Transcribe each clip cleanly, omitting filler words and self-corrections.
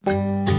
Welcome.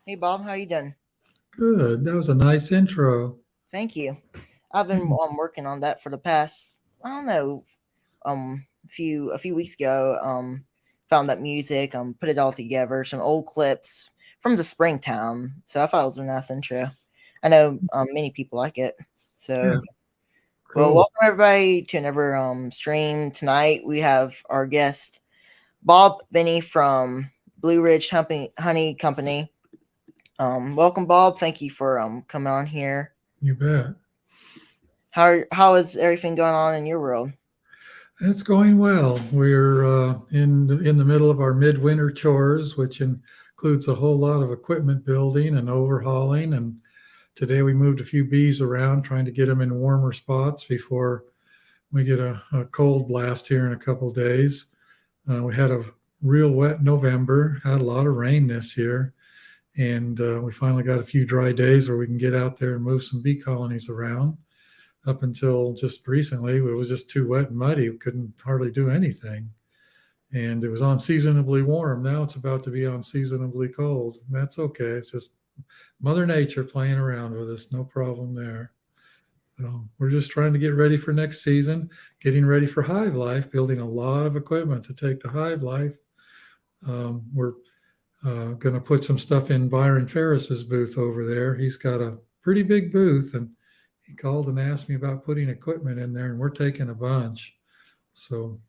Hey, Bob, how you doing? Good. That was a nice intro. Thank you. I've been working on that for the past, I don't know, a few weeks ago. Found that music, put it all together, some old clips from the springtime. So I thought it was a nice intro. I know many people like it. So, Yeah, well, cool. welcome everybody to another stream tonight. We have our guest Bob Binnie from Blue Ridge Honey Company. Welcome, Bob. Thank you for coming on here. You bet. How is everything going on in your world? It's going well. We're in the middle of our midwinter chores, which includes a whole lot of equipment building and overhauling. And today we moved a few bees around, trying to get them in warmer spots before we get a cold blast here in a couple of days. We had a real wet November, had a lot of rain this year. And we finally got a few dry days where we can get out there and move some bee colonies around. Up until just recently, it was just too wet and muddy. We couldn't hardly do anything. And it was unseasonably warm. Now it's about to be unseasonably cold. And that's okay. It's just Mother Nature playing around with us. No problem there. So we're just trying to get ready for next season, getting ready for hive life, building a lot of equipment to take to hive life. We're going to put some stuff in Byron Ferris's booth over there. He's got a pretty big booth, and he called and asked me about putting equipment in there, and we're taking a bunch. So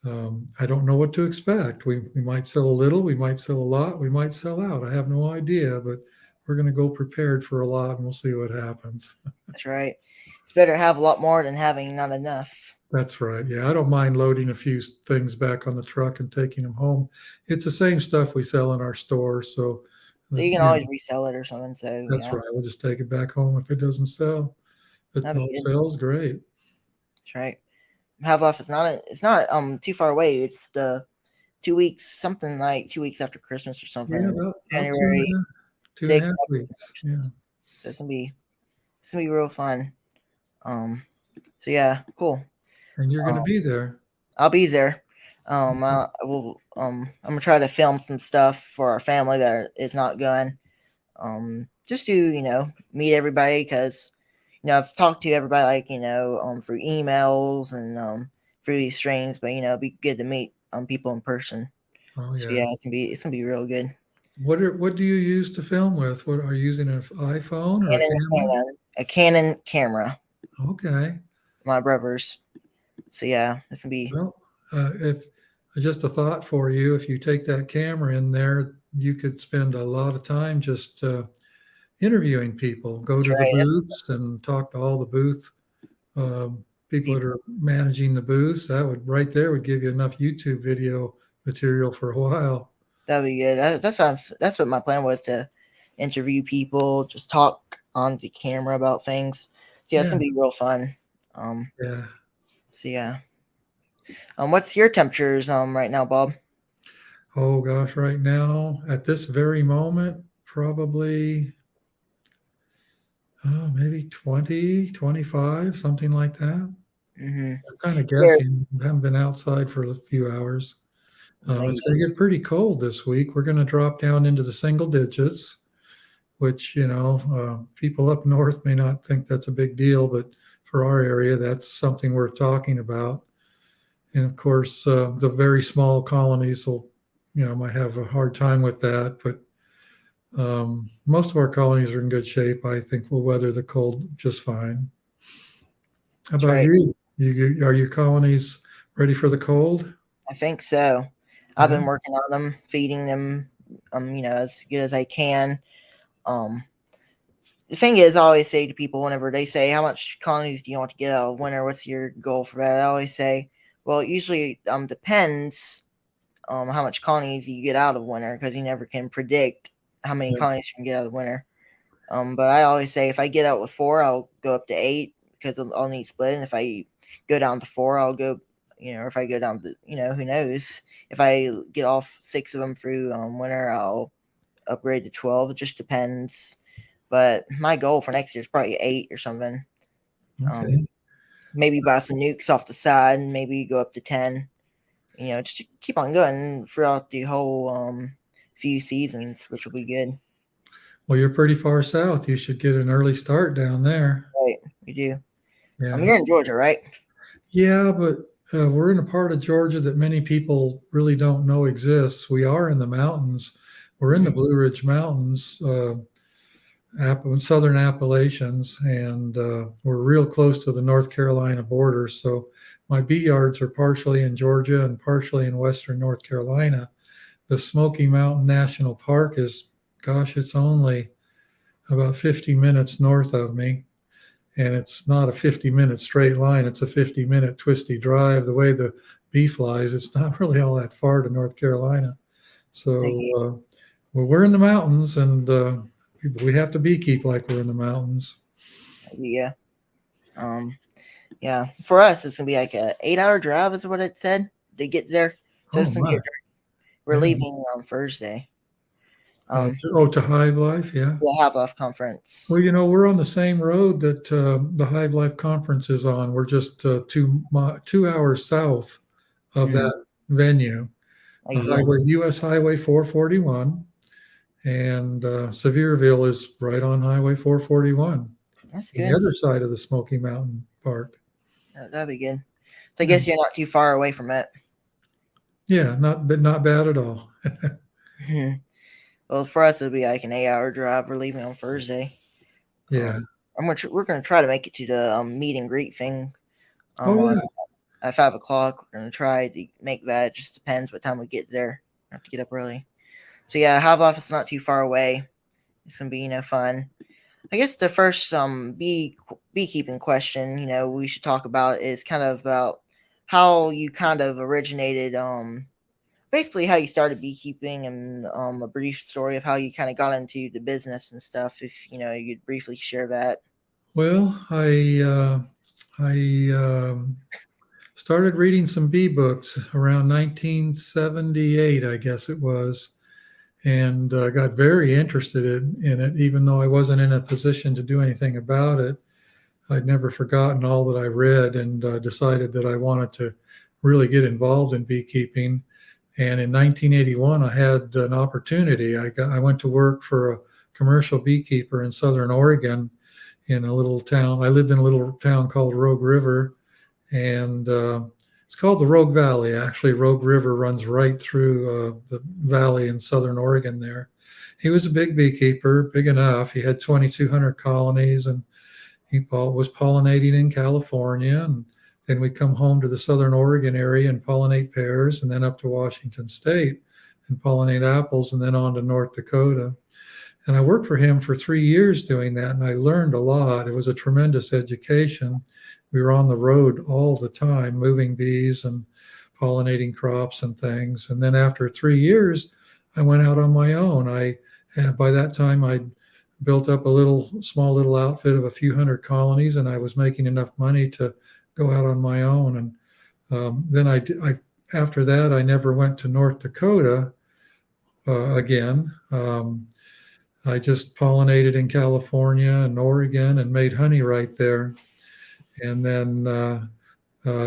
I don't know what to expect. We might sell a little, we might sell a lot, we might sell out. I have no idea, but we're going to go prepared for a lot, and we'll see what happens. That's right. It's better to have a lot more than having not enough. That's right. Yeah, I don't mind loading a few things back on the truck and taking them home. It's the same stuff we sell in our store, so you can always resell it or something. So that's right. We'll just take it back home if it doesn't sell. If it sells, great. That's right. Hive life is not too far away. It's the 2 weeks, something like 2 weeks after Christmas or something. Yeah, about January 2.5 weeks. Yeah. So it's gonna be real fun. So yeah, cool. And you're gonna be there. I'll be there. I will. I'm gonna try to film some stuff for our family that is not going. Just to meet everybody, because I've talked to everybody through emails and through these streams, but it'd be good to meet people in person. Oh yeah. So yeah, it's gonna be real good. What do you use to film with? What are you using, an iPhone or a Canon camera? Okay. My brother's. So yeah, it's gonna be. Well, if just a thought for you, if you take that camera in there, you could spend a lot of time just interviewing people. Go to the booths and talk to all the booth people that are managing the booths. That would right there would give you enough YouTube video material for a while. That'd be good. That's what my plan was, to interview people, just talk on the camera about things. Yeah, it's Yeah. gonna be real fun. Um, Yeah. so yeah. What's your temperatures right now, Bob? Oh gosh, right now at this very moment, probably maybe 20, 25, something like that. Mm-hmm. I'm kind of Here, guessing. I haven't been outside for a few hours. like, It's going to get pretty cold this week. We're going to drop down into the single digits, which, people up north may not think that's a big deal, but for our area, that's something worth talking about. And of course, the very small colonies will, might have a hard time with that. But most of our colonies are in good shape. I think we'll weather the cold just fine. How that's about right. you? Are your colonies ready for the cold? I think so. I've Yeah. been working on them, feeding them, as good as I can. Um, the thing is, I always say to people whenever they say, "How much colonies do you want to get out of winter? What's your goal for that?" I always say, "Well, it usually depends how much colonies you get out of winter because you never can predict how many Yeah. colonies you can get out of winter." But I always say if I get out with 4, I'll go up to 8 because I'll need split. And if I go down to 4, I'll go, if I go down to, who knows? If I get off 6 of them through winter, I'll upgrade to 12. It just depends. But my goal for next year is probably 8 or something. Um, Okay. maybe buy some nukes off the side and maybe go up to 10. Just to keep on going throughout the whole few seasons, which will be good. Well, you're pretty far south. You should get an early start down there. Right, we do. Yeah. You're in Georgia, right? Yeah, but we're in a part of Georgia that many people really don't know exists. We are in the mountains. We're in the Mhm. Blue Ridge Mountains, southern Appalachians, and we're real close to the North Carolina border. So my bee yards are partially in Georgia and partially in western North Carolina. The Smoky Mountain National Park is, gosh, it's only about 50 minutes north of me. And it's not a 50-minute straight line. It's a 50-minute twisty drive. The way the bee flies, it's not really all that far to North Carolina. So well, we're in the mountains, and we have to beekeep like we're in the mountains. Yeah. Um, yeah. For us, it's gonna be like a 8-hour drive, is what it said to get there. So Oh it's gonna be my, we're yeah. leaving on Thursday. To Hive Life, yeah. The Have Off Well, conference. we're on the same road that the Hive Life conference is on. We're just 2 hours south of Mm-hmm. that venue, Yeah, U.S. Highway 441. And Sevierville is right on Highway 441, that's the good. other side of the Smoky Mountain Park. That'd be good. So I Yeah, guess you're not too far away from it. yeah, not bad at all. Mhm. Well, for us, it'll be like an 8-hour drive. We're leaving on Thursday. Yeah. Um, we're gonna try to make it to the meet and greet thing. Oh On yeah. at 5 o'clock. We're gonna try to make that. It just depends what time we get there. I have to get up early. So yeah, Hive Off is not too far away. It's gonna be fun. I guess the first beekeeping question we should talk about is kind of about how you kind of originated basically how you started beekeeping and a brief story of how you kind of got into the business and stuff. If you'd briefly share that. Well, I started reading some bee books around 1978, I guess it was, and got very interested in it, even though I wasn't in a position to do anything about it. I'd never forgotten all that I read, and decided that I wanted to really get involved in beekeeping. And in 1981, I had an opportunity. I went to work for a commercial beekeeper in Southern Oregon in a little town. I lived in a little town called Rogue River, and it's called the Rogue Valley. Actually, Rogue River runs right through the valley in Southern Oregon there. He was a big beekeeper, big enough. He had 2,200 colonies, and he was pollinating in California, and then we'd come home to the Southern Oregon area and pollinate pears, and then up to Washington State and pollinate apples, and then on to North Dakota. And I worked for him for 3 years doing that, and I learned a lot. It was a tremendous education. We were on the road all the time, moving bees and pollinating crops and things. And then after 3 years, I went out on my own. By that time, I'd built up small little outfit of a few hundred colonies, and I was making enough money to go out on my own. And then after that, I never went to North Dakota again. I just pollinated in California and Oregon and made honey right there. And then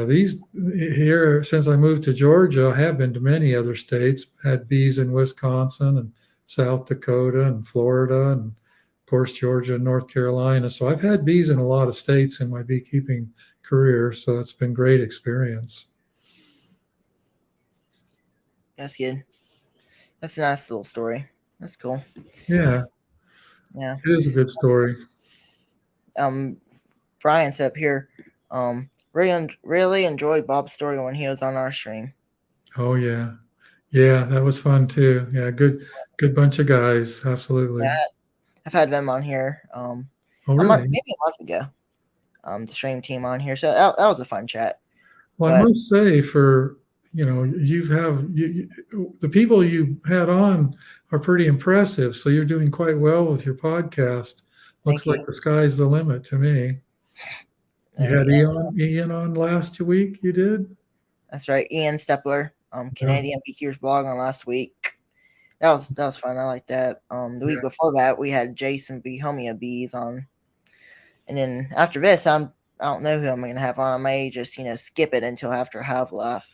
these here, since I moved to Georgia, I have been to many other states, had bees in Wisconsin and South Dakota and Florida and, of course, Georgia and North Carolina. So I've had bees in a lot of states in my beekeeping career. So it's been great experience. That's good. That's a nice little story. That's cool. Yeah. Yeah. It is a good story. Brian's up here. Really enjoyed Bob's story when he was on our stream. Oh yeah. Yeah, that was fun too. Yeah, good bunch of guys. Absolutely. Yeah, I've had them on here. Oh really? Maybe a month ago. The stream team on here. So that was a fun chat. Well, I must say, for the people you had on are pretty impressive. So you're doing quite well with your podcast. Looks like the sky's the limit to me. You had Ian on last week. You did. That's right, Ian Stepler, Canadian Beekeepers blog on last week. That was fun. I like that. The week before that, we had Jason Behomia Bees on, and then after this, I don't know who I'm going to have on. I may just skip it until after Have Left,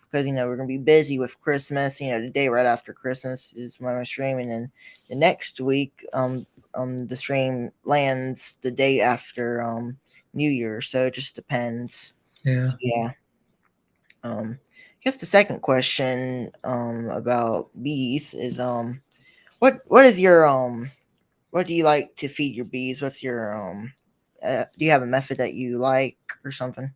because we're going to be busy with Christmas. The day right after Christmas is when I'm streaming, and the next week, the stream lands the day after New Year, so it just depends. Yeah. So, yeah. I guess the second question about bees is what is your what do you like to feed your bees? What's your do you have a method that you like or something?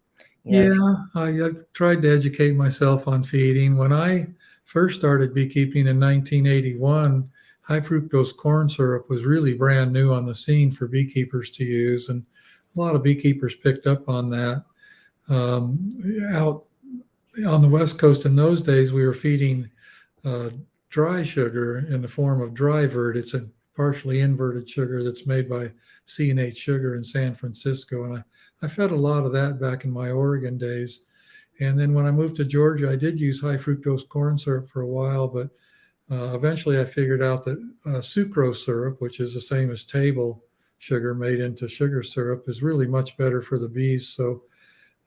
I tried to educate myself on feeding. When I first started beekeeping in 1981, high fructose corn syrup was really brand new on the scene for beekeepers to use, and a lot of beekeepers picked up on that. Out on the West Coast in those days, we were feeding dry sugar in the form of dry vert. It's a partially inverted sugar that's made by C&H Sugar in San Francisco. And I fed a lot of that back in my Oregon days. And then when I moved to Georgia, I did use high fructose corn syrup for a while, but eventually I figured out that sucrose syrup, which is the same as table sugar made into sugar syrup, is really much better for the bees. So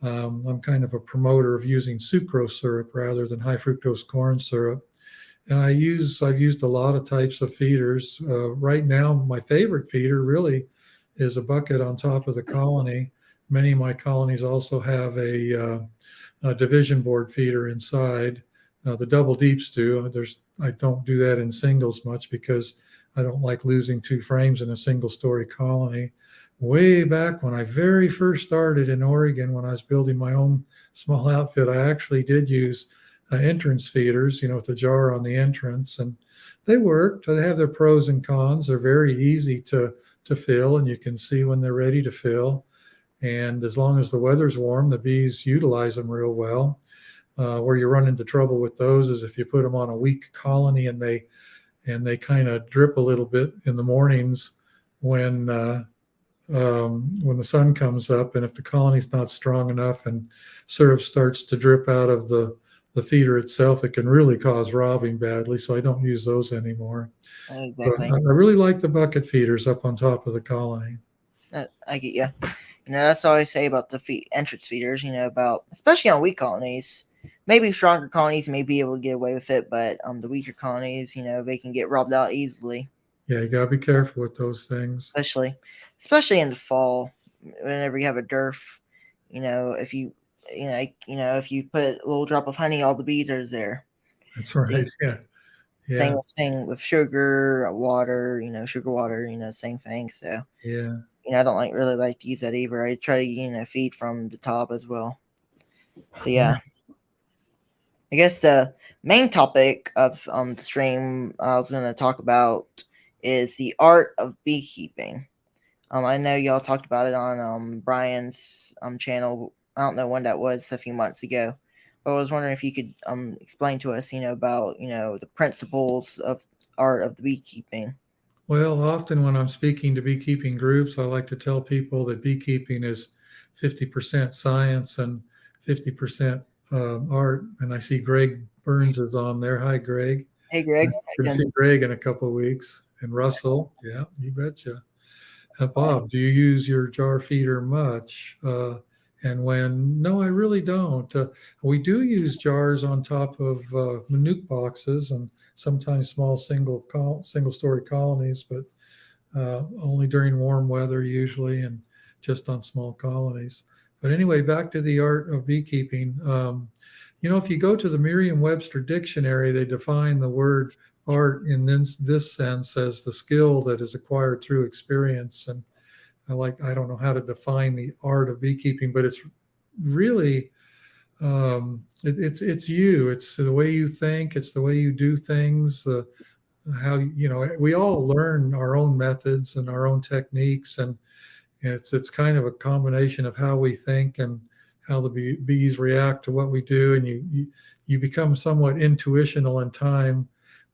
I'm kind of a promoter of using sucrose syrup rather than high fructose corn syrup. And I've used a lot of types of feeders. Right now, my favorite feeder really is a bucket on top of the colony. Many of my colonies also have a division board feeder inside. The double deeps do. I don't do that in singles much because I don't like losing 2 frames in a single story colony. Way back when I very first started in Oregon, when I was building my own small outfit, I actually did use entrance feeders, with the jar on the entrance, and they worked. They have their pros and cons. They're very easy to fill, and you can see when they're ready to fill. And as long as the weather's warm, the bees utilize them real well. Where you run into trouble with those is if you put them on a weak colony and they kind of drip a little bit in the mornings when the sun comes up, and if the colony's not strong enough and syrup starts to drip out of the feeder itself, it can really cause robbing badly. So I don't use those anymore. Exactly. But I really like the bucket feeders up on top of the colony. I get you. That's all I say about the entrance feeders. About especially on weak colonies. Maybe stronger colonies may be able to get away with it, but the weaker colonies, they can get robbed out easily. Yeah, you gotta be careful with those things. Especially in the fall, whenever you have a dearth. If you if you put a little drop of honey, all the bees are there. That's right. Yeah. Same with sugar, water. Sugar water. Same thing. So yeah. I don't really like to use that either. I try to feed from the top as well. So yeah. I guess the main topic of the stream I was going to talk about is the art of beekeeping. I know y'all talked about it on Brian's channel. I don't know when that was, a few months ago. But I was wondering if you could explain to us, about the principles of art of the beekeeping. Well, often when I'm speaking to beekeeping groups, I like to tell people that beekeeping is 50% science and 50% art. And I see Greg Burns is on there. Hi, Greg. Hey, Greg. We're going to see Greg in a couple of weeks. And Russell, yeah, you betcha. Bob, do you use your jar feeder much? And when, no, I really don't. We do use jars on top of nuke boxes and sometimes small single story colonies, but only during warm weather usually, and just on small colonies. But anyway, back to the art of beekeeping. If you go to the Merriam-Webster dictionary, they define the word art in this sense as the skill that is acquired through experience. And I don't know how to define the art of beekeeping, but it's really it's you. It's the way you think. It's the way you do things. How we all learn our own methods and our own techniques, and it's kind of a combination of how we think and how the bees react to what we do, and you become somewhat intuitional in time,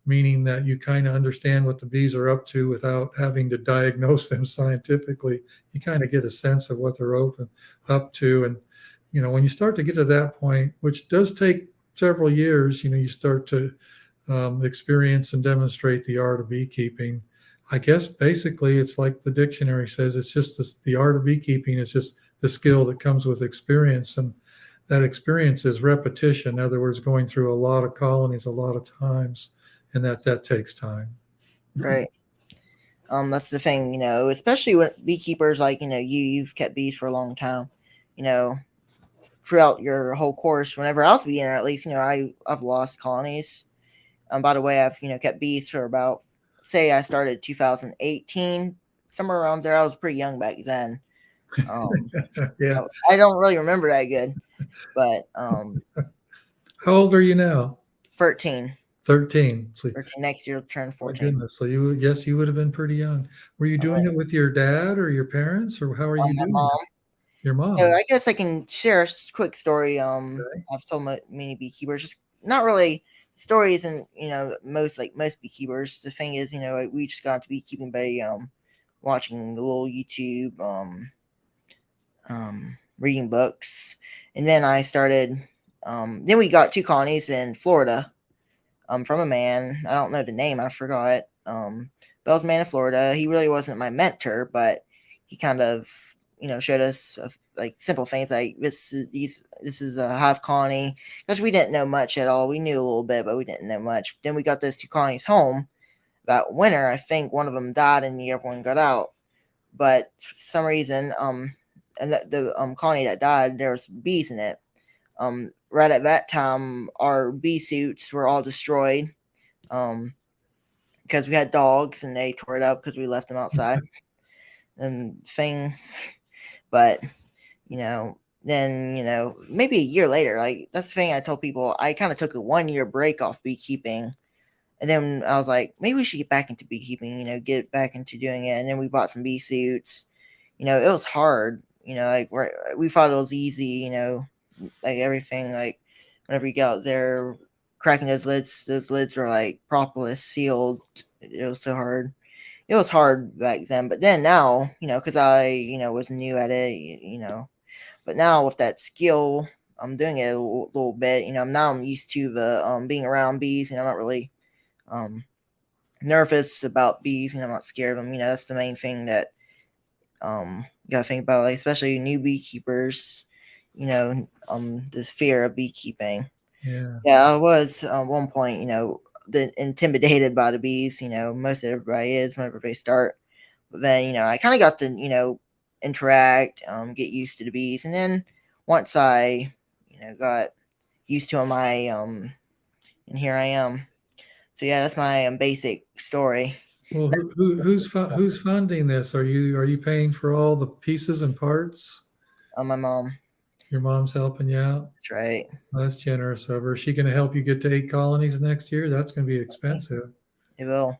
meaning that you kind of understand what the bees are up to without having to diagnose them scientifically. You kind of get a sense of what they're up to. And, when you start to get to that point, which does take several years, you start to experience and demonstrate the art of beekeeping. I guess basically it's like the dictionary says, it's just the art of beekeeping is just the skill that comes with experience. And that experience is repetition. In other words, going through a lot of colonies a lot of times. And that takes time. Right. That's the thing, especially when beekeepers like, you've kept bees for a long time, throughout your whole course. Whenever I was a beginner, at least, I've lost colonies. By the way, I've, kept bees for about, say I started 2018, somewhere around there. I was pretty young back then. Yeah. I don't really remember that good, but how old are you now? 13. 13. So 13. Next year, turn 14. My goodness. So you would have been pretty young. Were you doing it with your dad or your parents, or how are you doing mom. it? Your mom. So I guess I can share a quick story. Okay. I've told many beekeepers, just not really stories, and most beekeepers. The thing is, we just got into beekeeping by watching the little YouTube, reading books, and then I started. Then we got 2 colonies in Florida. From a man. I don't know the name. I forgot. But it was a man in Florida. He really wasn't my mentor, but he kind of, showed us like simple things like this is a hive colony, because we didn't know much at all. We knew a little bit, but we didn't know much. Then we got those 2 colonies home. That winter, I think one of them died, and the other one got out. But for some reason, and the colony that died, there was bees in it. Right at that time, our bee suits were all destroyed, because we had dogs and they tore it up because we left them outside. And but then maybe a year later, like that's the thing I told people. I kind of took a 1-year break off beekeeping, and then I was like, maybe we should get back into beekeeping. Get back into doing it. And then we bought some bee suits. It was hard. Like we thought it was easy. Like everything, like whenever you get out there cracking those lids were like propolis sealed. It was so hard. It was hard back then, but then now, because I, was new at it, but now with that skill, I'm doing it a little bit. Now I'm used to the being around bees, and I'm not really nervous about bees. I'm not scared of them. That's the main thing that you gotta think about, like especially new beekeepers. This fear of beekeeping. Yeah. I was at one point, intimidated by the bees. Most everybody is whenever they start. But then, I kind of got to, interact, get used to the bees, and then once I, got used to them, and here I am. So yeah, that's my basic story. Well, who's funding this? Are you paying for all the pieces and parts? My mom. Your mom's helping you out. That's right. Well, that's generous of her. Is she going to help you get to 8 colonies next year? That's going to be expensive. It will.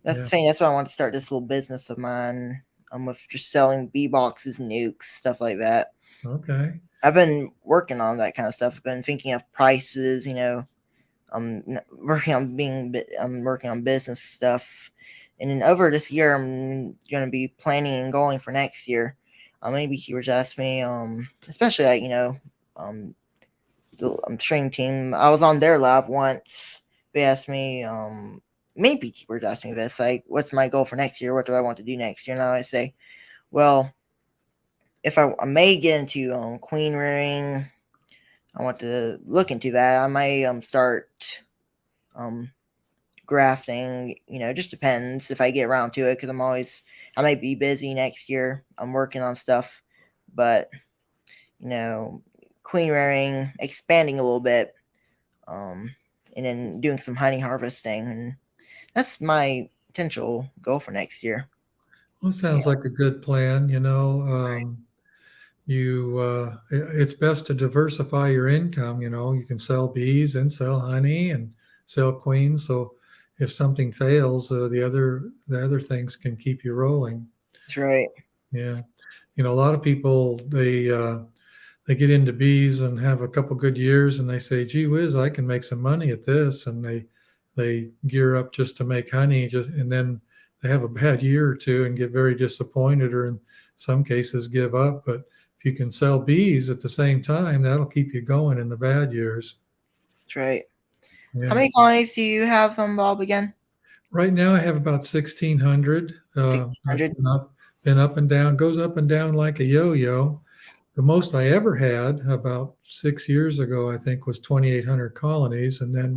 That's the thing. That's why I want to start this little business of mine. With just selling bee boxes, nukes, stuff like that. Okay. I've been working on that kind of stuff. I've been thinking of prices. I'm working on business stuff, And then over this year, I'm gonna be planning and going for next year. Many beekeepers ask me, especially like the stream team. I was on their live once. They asked me, many beekeepers asked me this, like, what's my goal for next year? What do I want to do next year? And I say, well, if I may get into queen rearing, I want to look into that. I may start um grafting. It just depends if I get around to it, because I might be busy next year. I'm working on stuff, but you know, queen rearing, expanding a little bit, and then doing some honey harvesting, and that's my potential goal for next year. Well, sounds like a good plan. It's best to diversify your income. You can sell bees and sell honey and sell queens. So if something fails, the other things can keep you rolling. That's right. Yeah. A lot of people, they get into bees and have a couple good years and they say, gee whiz, I can make some money at this. And they gear up just to make honey, and then they have a bad year or two and get very disappointed, or in some cases give up. But if you can sell bees at the same time, that'll keep you going in the bad years. That's right. How Yeah. many colonies do you have, Bob, again? Right now I have about 1,600. 1,600. Been up and down, goes up and down like a yo-yo. The most I ever had about 6 years ago, I think, was 2,800 colonies. And then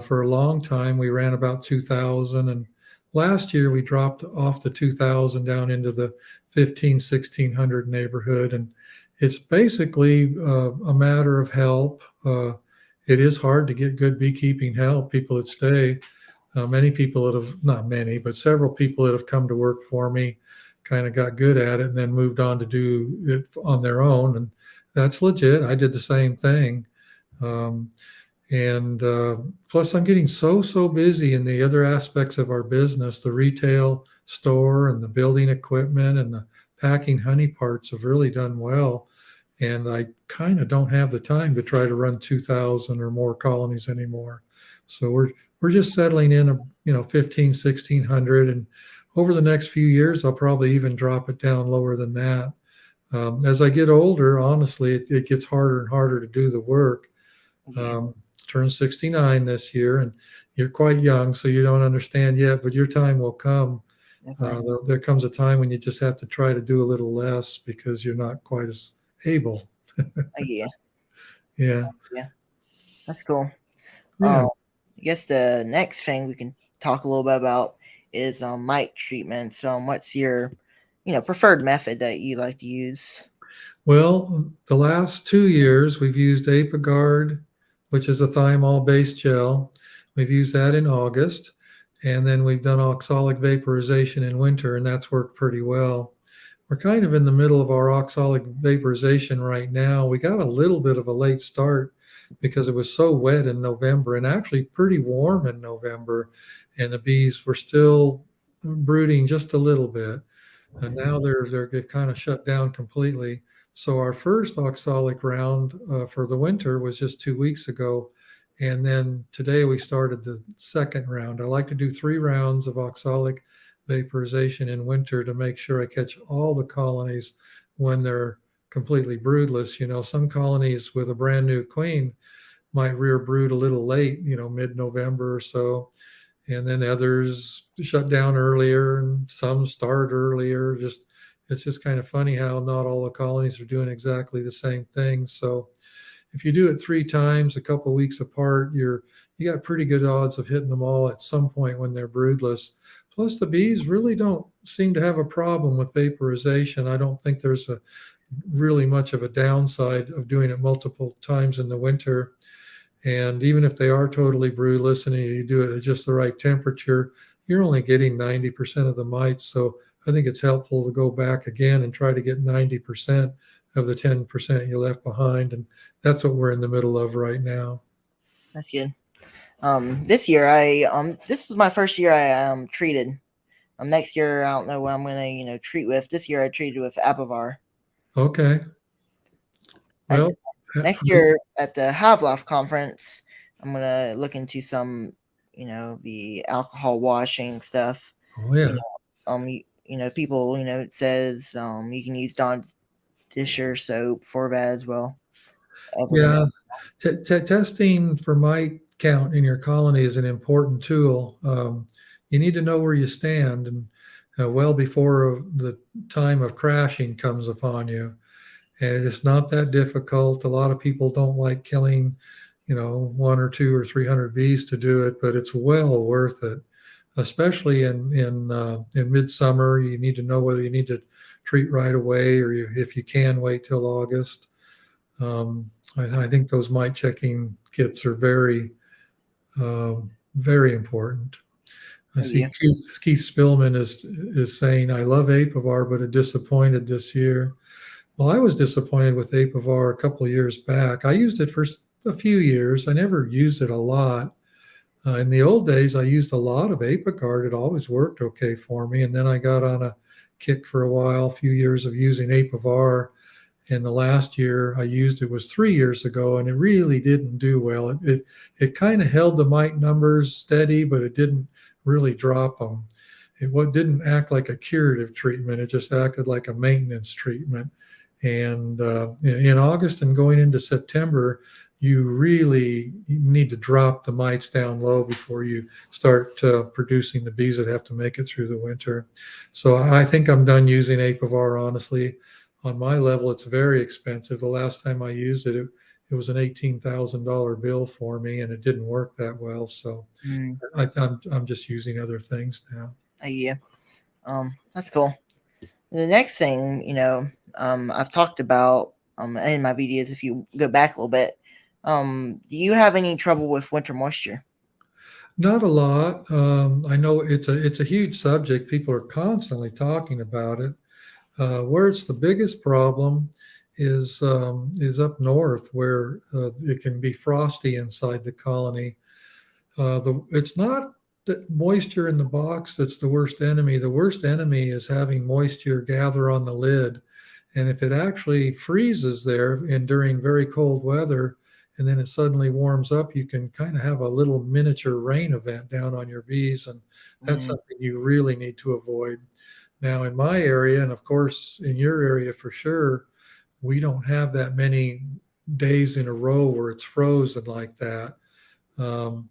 for a long time, we ran about 2,000. And last year, we dropped off the 2,000 down into the 1,600 neighborhood. And it's basically a matter of help. It is hard to get good beekeeping help, people that stay. Many people that have, not many, but several people that have come to work for me kind of got good at it and then moved on to do it on their own. And that's legit. I did the same thing. And plus, I'm getting so busy in the other aspects of our business. The retail store and the building equipment and the packing honey parts have really done well. And I kind of don't have the time to try to run 2,000 or more colonies anymore. So we're just settling in, 15, 1,600. And over the next few years, I'll probably even drop it down lower than that. As I get older, honestly, it gets harder and harder to do the work. Turn 69 this year, and you're quite young, so you don't understand yet, but your time will come. There comes a time when you just have to try to do a little less because you're not quite as able. Yeah. Yeah. Yeah. That's cool. Yeah. I guess the next thing we can talk a little bit about is mite treatments. What's your preferred method that you like to use? Well, the last 2 years we've used Apiguard, which is a thymol-based gel. We've used that in August, and then we've done oxalic vaporization in winter, and that's worked pretty well. We're kind of in the middle of our oxalic vaporization right now. We got a little bit of a late start because it was so wet in November and actually pretty warm in November, and the bees were still brooding just a little bit. And now they've kind of shut down completely. So our first oxalic round for the winter was just 2 weeks ago. And then today we started the second round. I like to do 3 rounds of oxalic vaporization in winter to make sure I catch all the colonies when they're completely broodless. Some colonies with a brand new queen might rear brood a little late, mid-November or so. And then others shut down earlier and some start earlier. It's just kind of funny how not all the colonies are doing exactly the same thing. So if you do it 3 times, a couple of weeks apart, you got pretty good odds of hitting them all at some point when they're broodless. Plus, the bees really don't seem to have a problem with vaporization. I don't think there's really much of a downside of doing it multiple times in the winter. And even if they are totally broodless and you do it at just the right temperature, you're only getting 90% of the mites. So I think it's helpful to go back again and try to get 90% of the 10% you left behind. And that's what we're in the middle of right now. That's good. This year this was my first year I treated. Next year I don't know what I'm gonna treat with. This year I treated with Apivar. Okay. Well, next year at the Hive Life conference, I'm gonna look into some the alcohol washing stuff. Oh You yeah. know, people, it says you can use Dawn Disher soap for that as well. Evelyn. Yeah. Testing for mite count in your colony is an important tool. You need to know where you stand, and well before the time of crashing comes upon you. And it's not that difficult. A lot of people don't like killing, one or two or 300 bees to do it, but it's well worth it. Especially in midsummer, you need to know whether you need to treat right away or if you can wait till August. I think those mite checking kits are very important. I see Yeah. Keith Spillman is saying, "I love Apivar, but disappointed this year." Well, I was disappointed with Apivar a couple of years back. I used it for a few years. I never used it a lot. In the old days, I used a lot of Apigard. It always worked okay for me. And then I got on a kick for a while, a few years of using Apivar. And the last year I used it was 3 years ago, and it really didn't do well. It kind of held the mite numbers steady, but it didn't really drop them. It didn't act like a curative treatment. It just acted like a maintenance treatment. And in August and going into September, you really need to drop the mites down low before you start producing the bees that have to make it through the winter. So I think I'm done using Apivar, honestly. On my level, it's very expensive. The last time I used it, it was an $18,000 bill for me, and it didn't work that well. So Mm, I'm just using other things now. yeah. That's cool. The next thing, I've talked about in my videos, if you go back a little bit, do you have any trouble with winter moisture? Not a lot. I know it's a huge subject. People are constantly talking about it. Where it's the biggest problem is up north, where it can be frosty inside the colony. It's not the moisture in the box that's the worst enemy. The worst enemy is having moisture gather on the lid. And if it actually freezes there and during very cold weather, and then it suddenly warms up, you can kind of have a little miniature rain event down on your bees. And that's Mm, something you really need to avoid. Now, in my area, and of course in your area for sure, we don't have that many days in a row where it's frozen like that. You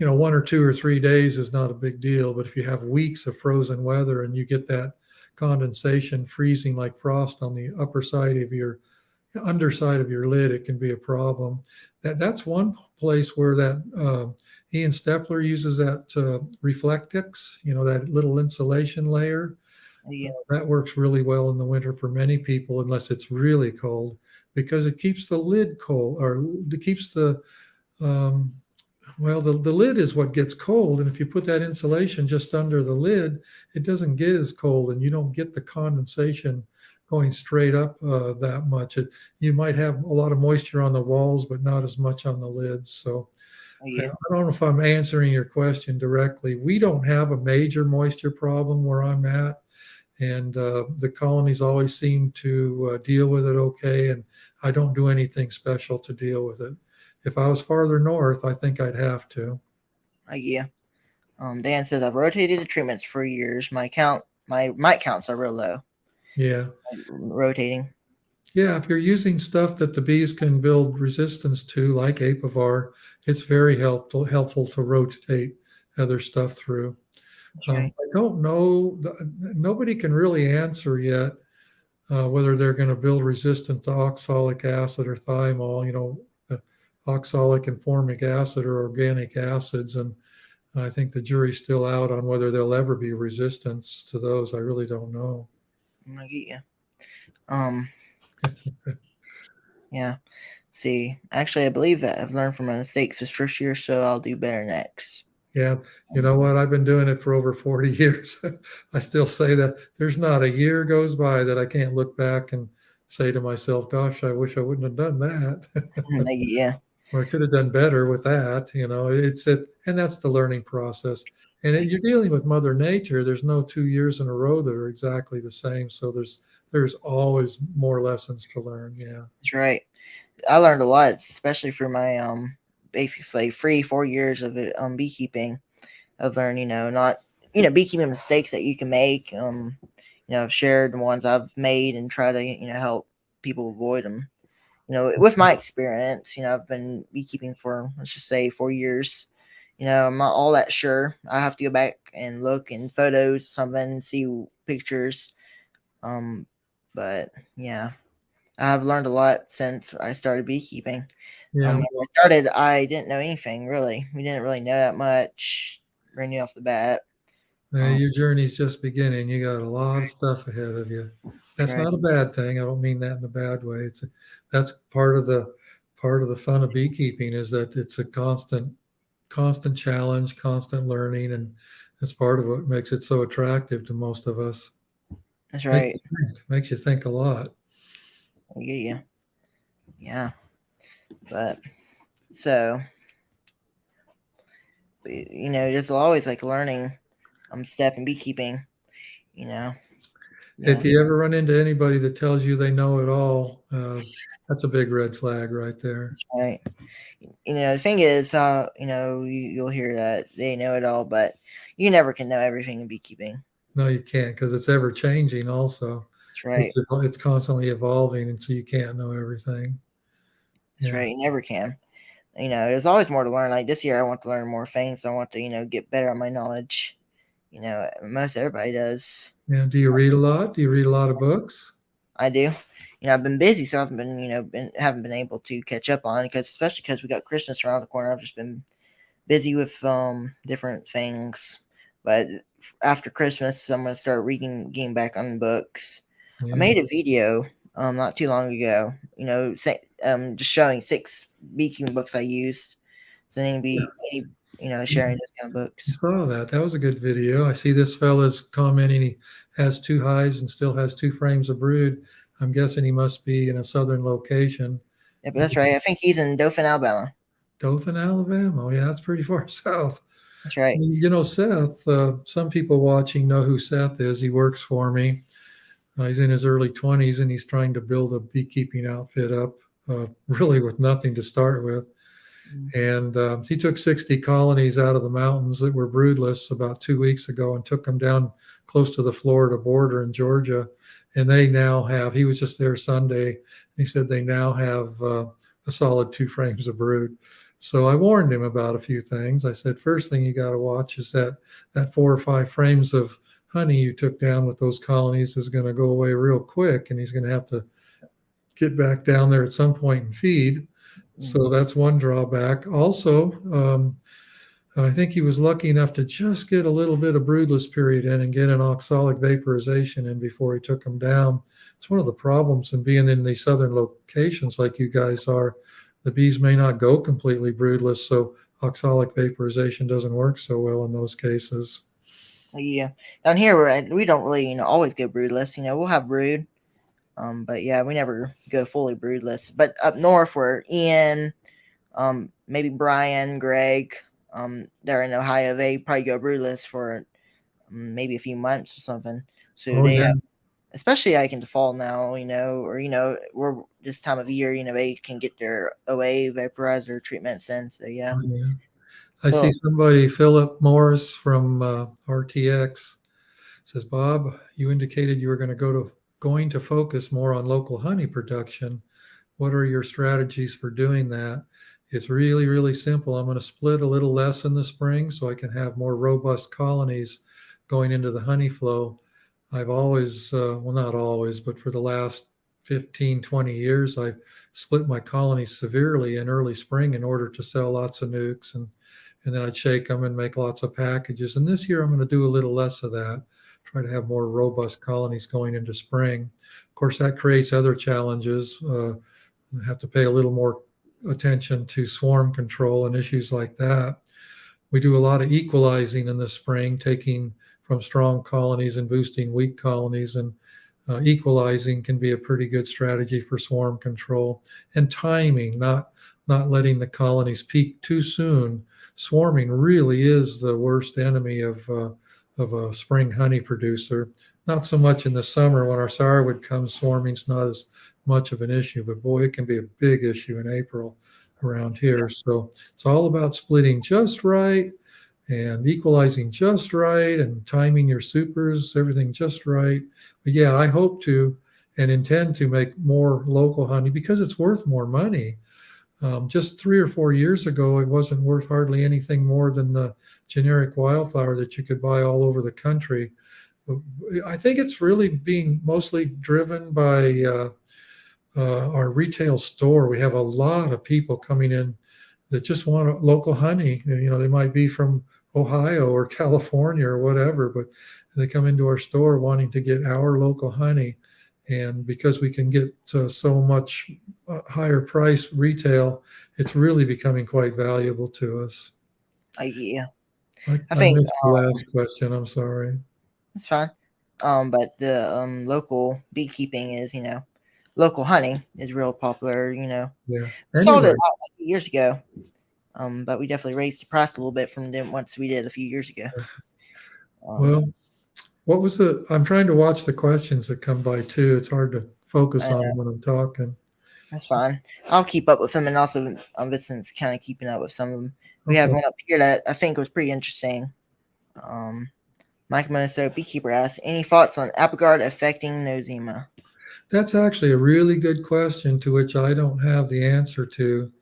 know, 1 or 2 or 3 days is not a big deal, but if you have weeks of frozen weather and you get that condensation freezing like frost on the upper side of your underside of your lid, it can be a problem. That's one place where that Ian Stepler uses that Reflectix, that little insulation layer. yeah, That works really well in the winter for many people, unless it's really cold, because it keeps the lid cold, or it keeps um, the lid is what gets cold. And if you put that insulation just under the lid, it doesn't get as cold and you don't get the condensation going straight up that much. You might have a lot of moisture on the walls, but not as much on the lids. So I yeah, don't know if I'm answering your question directly. We don't have a major moisture problem where I'm at. And the colonies always seem to deal with it okay. And I don't do anything special to deal with it. If I was farther north, I think I'd have to. yeah. Dan says I've rotated the treatments for years. My mite counts are real low. Yeah. Rotating. Yeah. If you're using stuff that the bees can build resistance to, like Apivar, it's very helpful to rotate other stuff through. That's right. I don't know. Nobody can really answer yet whether they're going to build resistance to oxalic acid or thymol. Oxalic and formic acid are organic acids, and I think the jury's still out on whether there'll ever be resistance to those. I really don't know. I get you. Um, yeah. See, actually, I believe that I've learned from my mistakes this first year, so I'll do better next. Yeah, you know what? I've been doing it for over 40 years. I still say that there's not a year goes by that I can't look back and say to myself, gosh, I wish I wouldn't have done that. Yeah. Or I could have done better with that. And that's the learning process. And you're dealing with Mother Nature. There's no 2 years in a row that are exactly the same. So there's always more lessons to learn. Yeah. That's right. I learned a lot, especially for my basically free 4 years of it beekeeping. I've learned, not beekeeping mistakes that you can make. I've shared the ones I've made and try to help people avoid them. With my experience, I've been beekeeping for, let's just say, 4 years. I'm not all that sure. I have to go back and look in photos, something, see pictures. But yeah, I've learned a lot since I started beekeeping. Yeah. When I started, I didn't know anything really. We didn't really know that much right off the bat. Your journey's just beginning. You got a lot of stuff ahead of you. That's Right. not a bad thing. I don't mean that in a bad way. That's part of the fun of beekeeping is that it's a constant challenge, constant learning, and that's part of what makes it so attractive to most of us. That's Makes right. you think, makes you think a lot. Yeah. Yeah. But so, there's always like learning step in beekeeping. Yeah. If you ever run into anybody that tells you they know it all, that's a big red flag right there. That's right. The thing is, you'll hear that they know it all, but you never can know everything in beekeeping. No, you can't because it's ever changing. Also, That's right. it's constantly evolving, and so you can't know everything. That's right. You never can. There's always more to learn. Like this year, I want to learn more things. I want to, get better at my knowledge. Most everybody does. Yeah. Do you read a lot? Do you read a lot of books? I do. I've been busy, so I've been, haven't been able to catch up on because, especially because we got Christmas around the corner. I've just been busy with different things. But after Christmas, I'm gonna start getting back on books. Yeah. I made a video not too long ago. Just showing 6 beekeeping books I used. So any sharing those kind of I books. saw that. That was a good video. I see this fella's commenting he has 2 hives and still has 2 frames of brood. I'm guessing he must be in a southern location. Yep, that's right. I think he's in Dothan, Alabama. Dothan, Alabama. Oh, yeah, that's pretty far south. That's right. Seth, some people watching know who Seth is. He works for me. He's in his early 20s and he's trying to build a beekeeping outfit up, really with nothing to start with. And he took 60 colonies out of the mountains that were broodless about 2 weeks ago and took them down close to the Florida border in Georgia. And they now he was just there Sunday. He said they now have a solid 2 frames of brood. So I warned him about a few things. I said, first thing you got to watch is that 4 or 5 frames of honey you took down with those colonies is going to go away real quick. And he's going to have to get back down there at some point and feed. So that's one drawback. Also, I think he was lucky enough to just get a little bit of broodless period in and get an oxalic vaporization in before he took them down. It's one of the problems in being in these southern locations like you guys are. The bees may not go completely broodless, so oxalic vaporization doesn't work so well in those cases. Yeah, down here we don't really always go broodless. We'll have brood. But yeah, we never go fully broodless. But up north, where Ian, maybe Brian, Greg, they're in Ohio, they probably go broodless for maybe a few months or something. So they have, especially like in the fall now, or we're this time of year, they can get their OA vaporizer treatments in. So yeah. Oh, yeah. I see somebody, Philip Morris from RTX, says, Bob, you indicated you were going to focus more on local honey production. What are your strategies for doing that? It's really, really simple. I'm going to split a little less in the spring so I can have more robust colonies going into the honey flow. I've always, well, not always, but for the last 15, 20 years, I've split my colonies severely in early spring in order to sell lots of nukes, and then I'd shake them and make lots of packages. And this year I'm going to do a little less of that. Try to have more robust colonies going into spring. Of course, that creates other challenges. Have to pay a little more attention to swarm control and issues like that. We do a lot of equalizing in the spring, taking from strong colonies and boosting weak colonies, and equalizing can be a pretty good strategy for swarm control. And timing, not letting the colonies peak too soon. Swarming really is the worst enemy of a spring honey producer. Not so much in the summer when our sourwood comes, swarming's not as much of an issue, but boy, it can be a big issue in April around here. So it's all about splitting just right and equalizing just right and timing your supers, everything just right. But yeah, I hope to and intend to make more local honey because it's worth more money. Just 3 or 4 years ago, it wasn't worth hardly anything more than the generic wildflower that you could buy all over the country. I think it's really being mostly driven by our retail store. We have a lot of people coming in that just want local honey. You know, they might be from Ohio or California or whatever, but they come into our store wanting to get our local honey. And because we can get so much higher price retail, it's really becoming quite valuable to us. Yeah, I I think missed the last question. I'm sorry. that's fine. But the local beekeeping is, local honey is real popular. Yeah. We sold it Anyway, out a few years ago. But we definitely raised the price a little bit from them once we did a few years ago. Um, well, what was the? I'm trying to watch the questions that come by too. It's hard to focus I on know when I'm talking. that's fine. I'll keep up with them, and also Vincent's kind of keeping up with some of them. We have Okay. one up here that I think was pretty interesting. Mike Minnesota Beekeeper asks, any thoughts on apple affecting nosema? That's actually a really good question to which I don't have the answer to.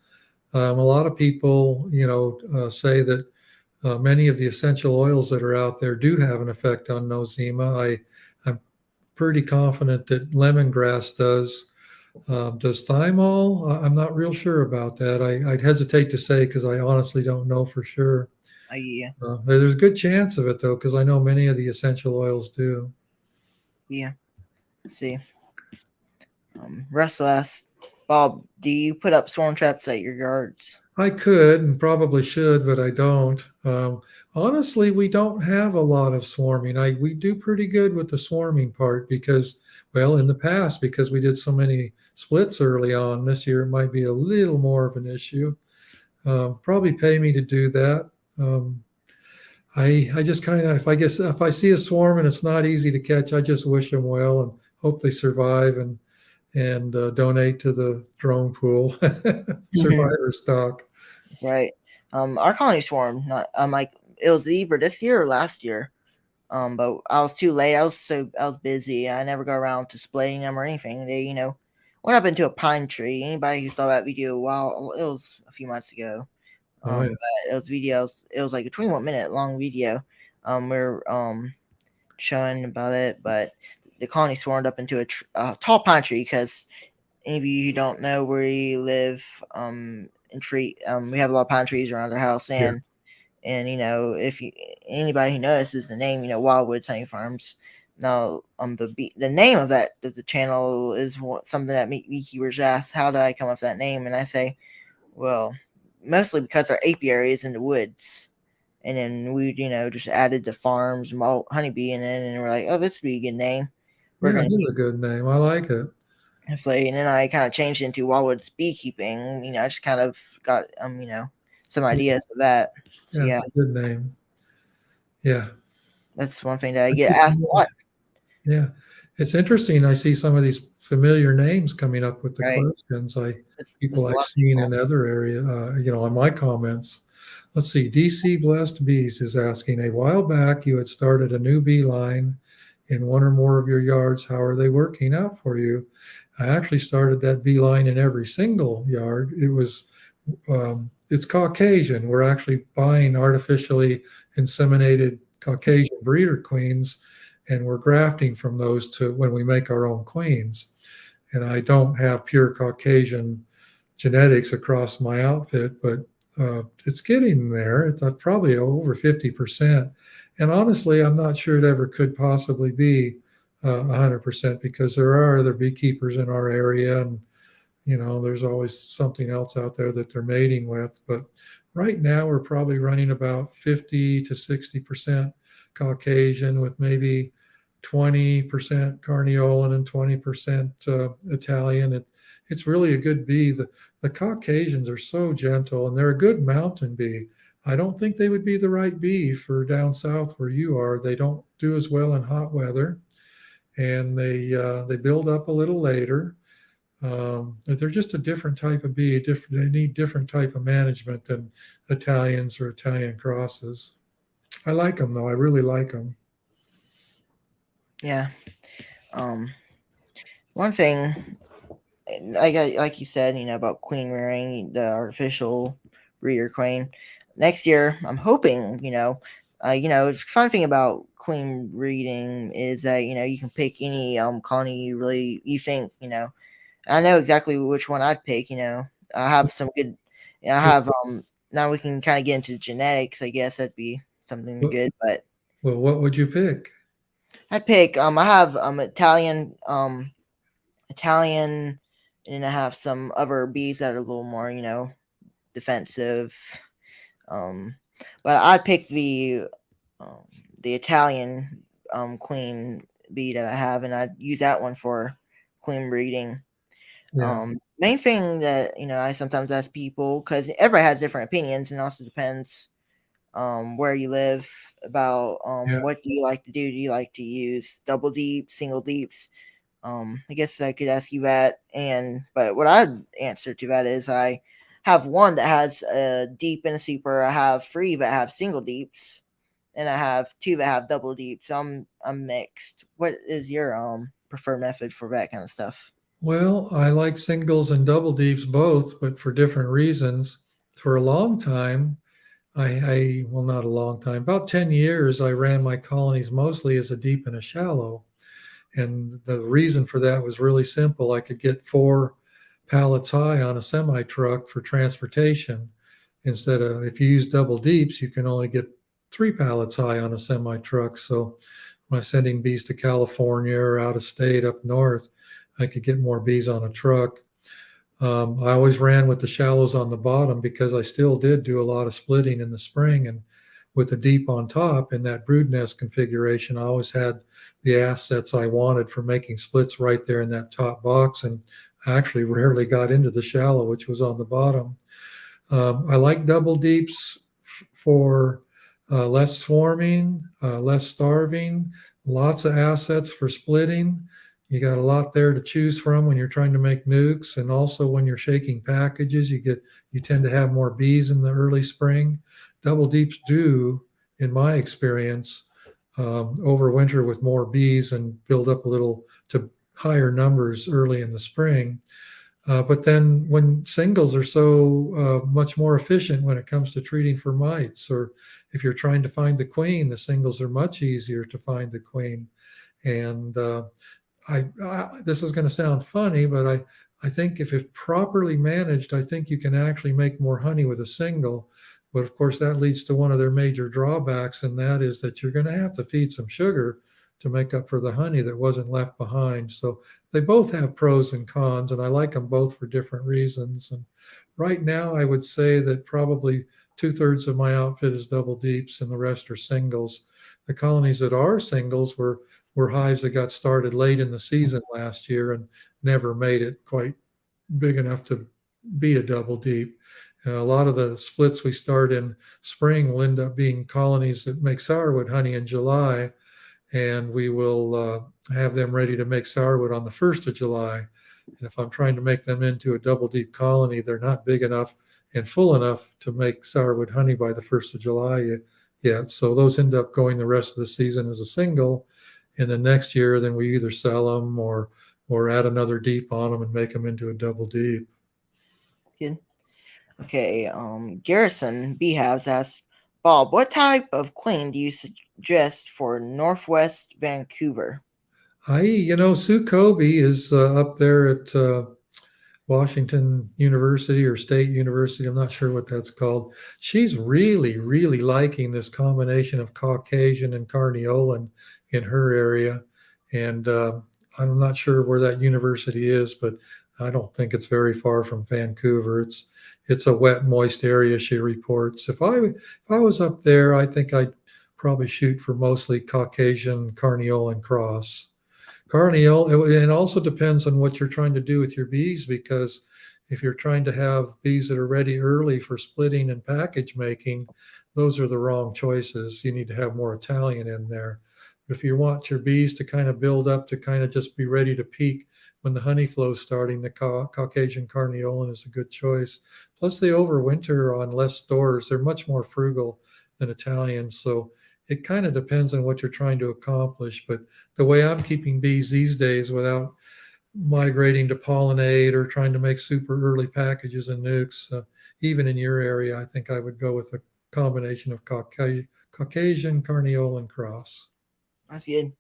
A lot of people, say that many of the essential oils that are out there do have an effect on nosema. I'm pretty confident that lemongrass does. Does thymol? I'm not real sure about that. I'd hesitate to say because I honestly don't know for sure. Yeah, There's a good chance of it though, because I know many of the essential oils do. yeah. Let's see. Russell asks, Bob, do you put up swarm traps at your yards? I could and probably should, but I don't. Honestly, we don't have a lot of swarming. We do pretty good with the swarming part because, well, in the past, because we did so many splits early on. This year it might be a little more of an issue. Probably pay me to do that. I just kind of, if I see a swarm and it's not easy to catch, I just wish them well and hope they survive and donate to the drone pool survivor stock. Right. Our colony swarm, not like it was either this year or last year. But I was too late. I was busy. I never got around to splitting them or anything. They, went up into a pine tree. Anybody who saw that video, wow, it was a few months ago. Oh, yeah. But it was videos. It was like a 21-minute long video. We're showing about it, but the colony swarmed up into a tall pine tree because any of you who don't know where we live, we have a lot of pine trees around our house, Yeah. and if anybody who notices the name, Wildwoods Honey Farms. Now, the name of the channel is something that beekeepers ask, how did I come up with that name? And I say, well, mostly because our apiary is in the woods. And then we, just added the farms and honeybee in it, and we're like, oh, this would be a good name. We're Yeah, gonna it is a good name. I like it. and then I kind of changed it into Wildwoods Beekeeping. I just kind of got some Yeah, ideas of that. So yeah, it's yeah, a good name. Yeah. that's one thing that I I get see asked some a lot. Yeah. It's interesting. I see some of these familiar names coming up with the Right? questions. It's People a I've lot of seen people. in other area, on my comments. Let's see. DC Blessed Bees is asking, a while back you had started a new bee line in one or more of your yards. How are they working out for you? I actually started that bee line in every single yard. It's Caucasian. We're actually buying artificially inseminated Caucasian breeder queens, and we're grafting from those to when we make our own queens. And I don't have pure Caucasian genetics across my outfit, but it's getting there. It's probably over 50%. And honestly, I'm not sure it ever could possibly be 100% because there are other beekeepers in our area, and there's always something else out there that they're mating with. But right now, we're probably running about 50 to 60% Caucasian with maybe 20% Carniolan and 20% Italian. It's really a good bee. The Caucasians are so gentle and they're a good mountain bee. I don't think they would be the right bee for down south where you are. They don't do as well in hot weather, and they build up a little later. They're just a different type of bee. They need different type of management than Italians or Italian crosses. I like them though. I really like them. Yeah. One thing, like you said, about queen rearing, the artificial breeder queen. Next year, I'm hoping, the fun thing about queen breeding is that you can pick any colony you think. I know exactly which one I'd pick. I have some good. I have Now we can kind of get into genetics. I guess that'd be something Well, good, but well, what would you pick? I'd pick. I have Italian, and I have some other bees that are a little more, defensive. Um, but I'd pick um, the Italian queen bee that I have, and I'd use that one for queen breeding. Yeah, Main thing that I sometimes ask people, because everybody has different opinions, and also depends where you live, about yeah. what do you like to do? Do you like to use double deep, single deeps? I guess I could ask you that, but what I'd answer to that is I have one that has a deep and a super. I have three that have single deeps, and I have two that have double deeps. So I'm mixed. What is your preferred method for that kind of stuff? Well, I like singles and double deeps both, but for different reasons. For a long time, well, not a long time, about 10 years, I ran my colonies mostly as a deep and a shallow. And the reason for that was really simple. I could get 4 pallets high on a semi truck for transportation. Instead of, if you use double deeps, you can only get 3 pallets high on a semi truck. So when I sending bees to California or out of state up north, I could get more bees on a truck. I always ran with the shallows on the bottom because I still did do a lot of splitting in the spring, and with the deep on top in that brood nest configuration, I always had the assets I wanted for making splits right there in that top box, and I actually rarely got into the shallow, which was on the bottom. I like double deeps for less swarming, less starving, lots of assets for splitting. You got a lot there to choose from when you're trying to make nukes, and also when you're shaking packages, you tend to have more bees in the early spring. Double deeps do, in my experience, overwinter with more bees and build up a little to higher numbers early in the spring. But then when singles are so much more efficient when it comes to treating for mites, or if you're trying to find the queen, the singles are much easier to find the queen. And this is going to sound funny, but I think if it's properly managed, I think you can actually make more honey with a single. But of course, that leads to one of their major drawbacks, and that is that you're going to have to feed some sugar to make up for the honey that wasn't left behind. So they both have pros and cons, and I like them both for different reasons. And right now, I would say that probably 2/3 of my outfit is double deeps, and the rest are singles. The colonies that are singles were hives that got started late in the season last year and never made it quite big enough to be a double deep. A lot of the splits we start in spring will end up being colonies that make sourwood honey in July, and we will have them ready to make sourwood on the 1st of July. And if I'm trying to make them into a double deep colony, they're not big enough and full enough to make sourwood honey by the 1st of July yet. So those end up going the rest of the season as a single. And then next year, then we either sell them or add another deep on them and make them into a double deep. Good. Okay. Garrison Beehives asks, Bob, what type of queen do you suggest for Northwest Vancouver? Sue Kobe is up there at Washington University or State University. I'm not sure what that's called. She's really, really liking this combination of Caucasian and Carniolan in her area. And I'm not sure where that university is, but I don't think it's very far from Vancouver. It's a wet, moist area, she reports. If I was up there, I think I'd probably shoot for mostly Caucasian Carniolan cross. Carnial, it also depends on what you're trying to do with your bees, because if you're trying to have bees that are ready early for splitting and package making, those are the wrong choices. You need to have more Italian in there. But if you want your bees to kind of build up to kind of just be ready to peak when the honey flow is starting, the Caucasian Carniolan is a good choice. Plus, they overwinter on less stores. They're much more frugal than Italians. So it kind of depends on what you're trying to accomplish. But the way I'm keeping bees these days without migrating to pollinate or trying to make super early packages and nukes, even in your area, I think I would go with a combination of Caucasian, Carniolan cross. That's good.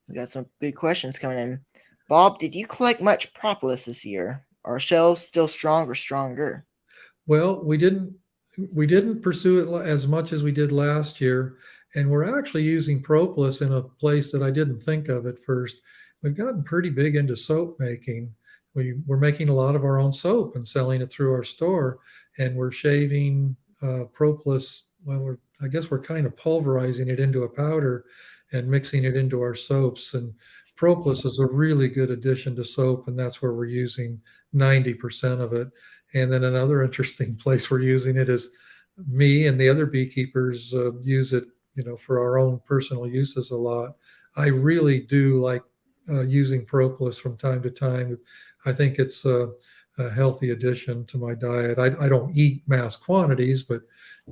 We got some good questions coming in. Bob, did you collect much propolis this year? Are shelves still strong or stronger? Well, we didn't pursue it as much as we did last year, and we're actually using propolis in a place that I didn't think of at first. We've gotten pretty big into soap making. We're making a lot of our own soap and selling it through our store, and we're shaving propolis. Well, I guess we're kind of pulverizing it into a powder and mixing it into our soaps. And propolis is a really good addition to soap, and that's where we're using 90% of it. And then another interesting place we're using it is me and the other beekeepers use it, for our own personal uses a lot. I really do like using propolis from time to time. I think it's a healthy addition to my diet. I don't eat mass quantities, but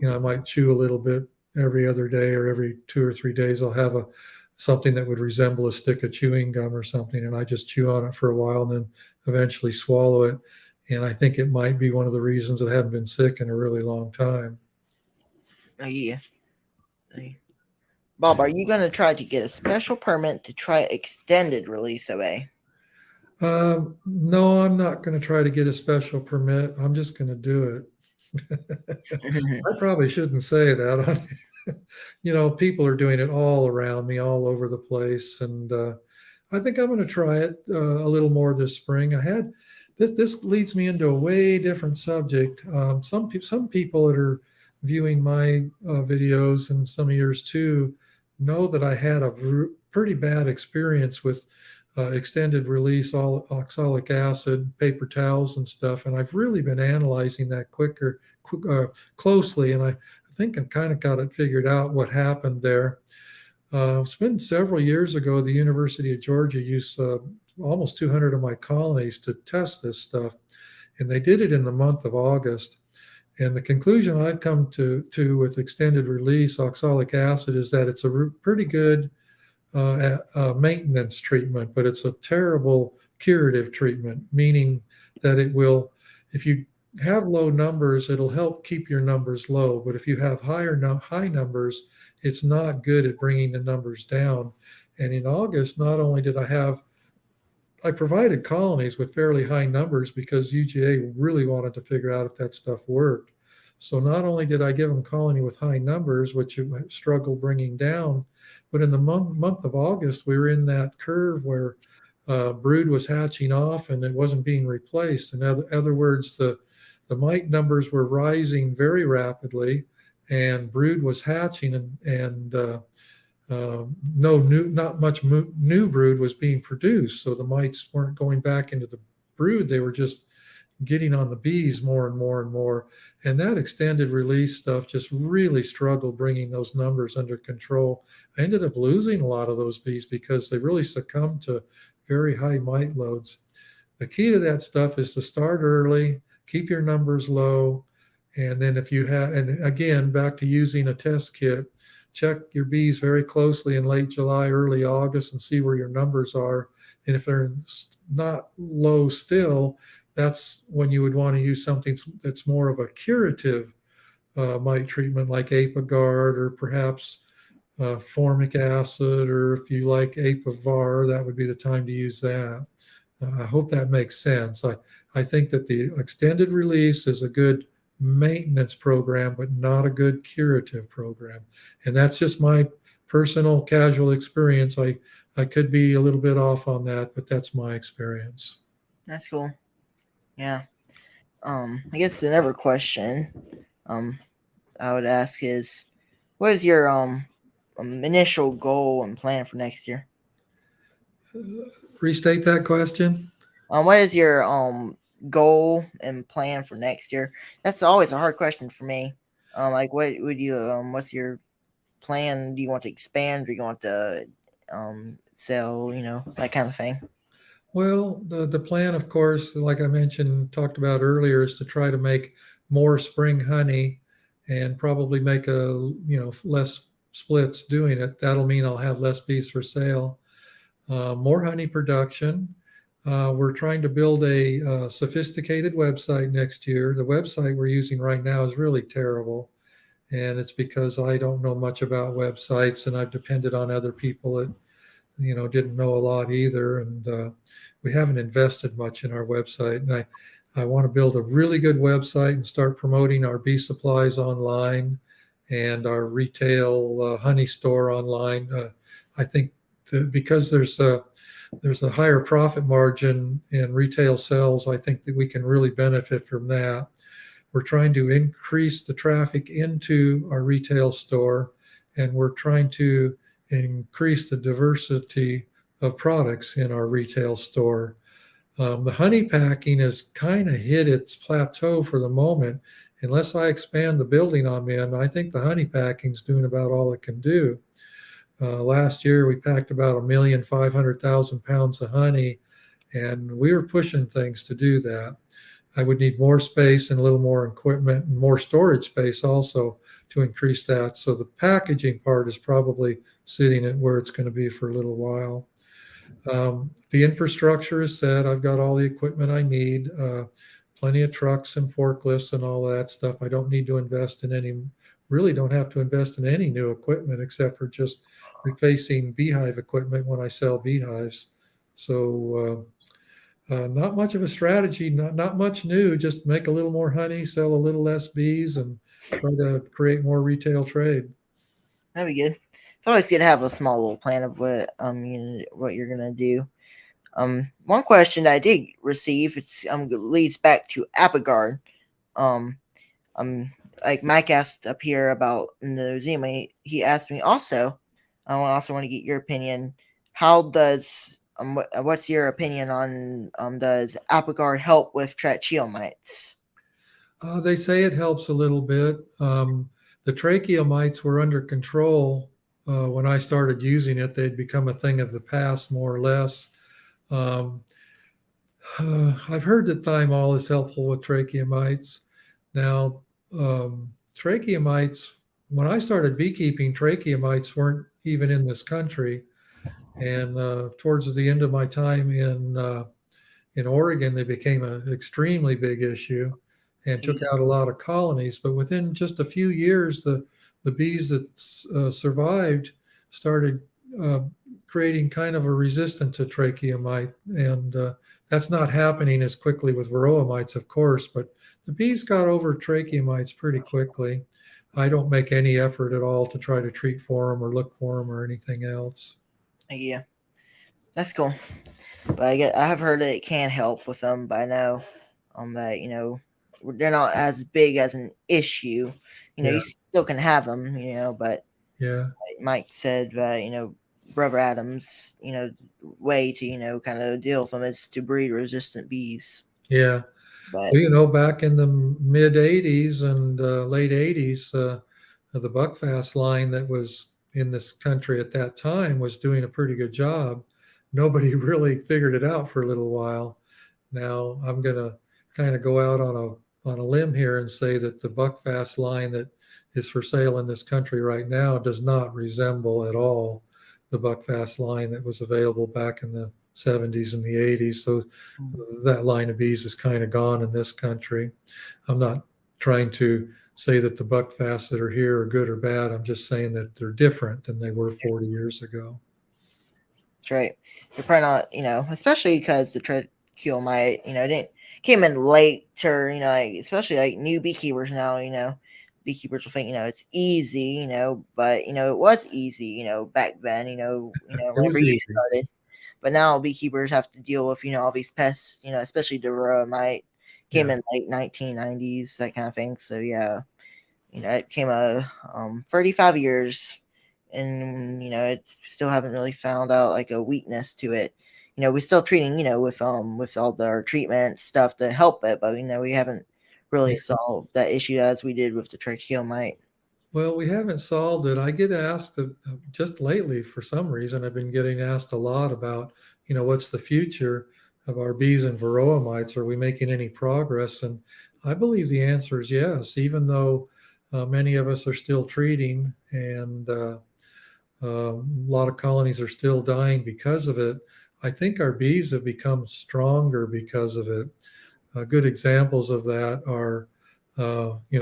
I might chew a little bit every other day, or every 2 or 3 days. I'll have something that would resemble a stick of chewing gum or something, and I just chew on it for a while and then eventually swallow it. And I think it might be one of the reasons I haven't been sick in a really long time. Oh, yeah. Bob, are you going to try to get a special permit to try extended release OA? No, I'm not going to try to get a special permit. I'm just going to do it. I probably shouldn't say that. People are doing it all around me, all over the place. And I think I'm going to try it a little more this spring. This leads me into a way different subject. Some people that are viewing my videos, and some of yours too, know that I had a pretty bad experience with extended release oxalic acid, paper towels and stuff. And I've really been analyzing that closely. And I think I've kind of got it figured out what happened there. It's been several years ago, the University of Georgia used almost 200 of my colonies to test this stuff. And they did it in the month of August. And the conclusion I've come to with extended release oxalic acid is that it's a pretty good maintenance treatment, but it's a terrible curative treatment, meaning that it will, if you have low numbers, it'll help keep your numbers low. But if you have high numbers, it's not good at bringing the numbers down. And in August, not only did I provided colonies with fairly high numbers because UGA really wanted to figure out if that stuff worked. So not only did I give them colony with high numbers, which you struggle bringing down, but in the month of August, we were in that curve where brood was hatching off and it wasn't being replaced. In other words, the mite numbers were rising very rapidly, and brood was hatching, and not much new brood was being produced. So the mites weren't going back into the brood; they were just getting on the bees more and more and more. And that extended release stuff just really struggled bringing those numbers under control. I ended up losing a lot of those bees because they really succumbed to very high mite loads. The key to that stuff is to start early, keep your numbers low, and then if you have, and again, back to using a test kit, check your bees very closely in late July, early August, and see where your numbers are. And if they're not low still, that's when you would want to use something that's more of a curative mite treatment, like Apiguard, or perhaps formic acid, or if you like Apivar, that would be the time to use that. I hope that makes sense. I think that the extended release is a good maintenance program, but not a good curative program. And that's just my personal casual experience. I could be a little bit off on that, but that's my experience. That's cool. Yeah. I guess another question I would ask is, what is your initial goal and plan for next year? Restate that question. What is your goal and plan for next year? That's always a hard question for me. Like, what would you? What's your plan? Do you want to expand? Do you want to sell? That kind of thing. Well, the plan, of course, like I mentioned, talked about earlier, is to try to make more spring honey and probably make less splits doing it. That'll mean I'll have less bees for sale. More honey production. We're trying to build a sophisticated website next year. The website we're using right now is really terrible. And it's because I don't know much about websites, and I've depended on other people that, didn't know a lot either. And we haven't invested much in our website. And I want to build a really good website and start promoting our bee supplies online and our retail honey store online. I think because there's a higher profit margin in retail sales, I think that we can really benefit from that. We're trying to increase the traffic into our retail store, and we're trying to increase the diversity of products in our retail store. The honey packing has kind of hit its plateau for the moment. Unless I expand the building I'm in, I think the honey packing is doing about all it can do. Last year, we packed about 1,500,000 pounds of honey, and we were pushing things to do that. I would need more space and a little more equipment and more storage space also to increase that. So the packaging part is probably sitting at where it's going to be for a little while. The infrastructure is set. I've got all the equipment I need, plenty of trucks and forklifts and all of that stuff. I don't need to invest in any, really don't have to invest in any new equipment except for just replacing beehive equipment when I sell beehives. So not much of a strategy, not much new, just make a little more honey, sell a little less bees, and try to create more retail trade. That'd be good. It's always good to have a small little plan of what what you're gonna do. One question that I did receive, it's leads back to Apigard. Um, like Mike asked up here about in the museum, he asked me also. I also want to get your opinion. How does what's your opinion on does Apigard help with tracheomites? They say it helps a little bit. The tracheomites were under control when I started using it. They'd become a thing of the past, more or less. I've heard that thymol is helpful with tracheomites. Now, tracheomites, when I started beekeeping, tracheomites weren't even in this country. And towards the end of my time in Oregon, they became an extremely big issue and took out a lot of colonies. But within just a few years, the bees that survived started creating kind of a resistance to tracheomite. And that's not happening as quickly with varroa mites, of course, but the bees got over tracheomites pretty quickly. I don't make any effort at all to try to treat for them or look for them or anything else. Yeah, that's cool. But I have heard that it can help with them, but I know that they're not as big as an issue. Yeah. You still can have them, but Yeah. like Mike said that Brother Adams, way to kind of deal with them is to breed resistant bees. Yeah. But Well, back in the mid 80s and late 80s, the Buckfast line that was in this country at that time was doing a pretty good job. Nobody really figured it out for a little while. Now I'm going to kind of go out on a limb here and say that the Buckfast line that is for sale in this country right now does not resemble at all the Buckfast line that was available back in the 70s and the 80s. So that line of bees is kind of gone in this country. I'm not trying to say that the Buckfasts that are here are good or bad. I'm just saying that they're different than they were 40 years ago. that's right. They're probably not, especially because the tracheomite, didn't came in later, especially like new beekeepers now, beekeepers will think, it's easy, but it was easy, back then, whenever you started. But now beekeepers have to deal with, all these pests, especially the Varroa mite came in late 1990s, that kind of thing. So yeah, it came 35 years, and it still haven't really found out like a weakness to it. We're still treating, with all our treatment stuff to help it, but we haven't really solved that issue as we did with the tracheomite. Well, we haven't solved it. I get asked just lately, for some reason, I've been getting asked a lot about, what's the future of our bees and varroa mites? Are we making any progress? And I believe the answer is yes, even though many of us are still treating, and a lot of colonies are still dying because of it. I think our bees have become stronger because of it. Good examples of that are,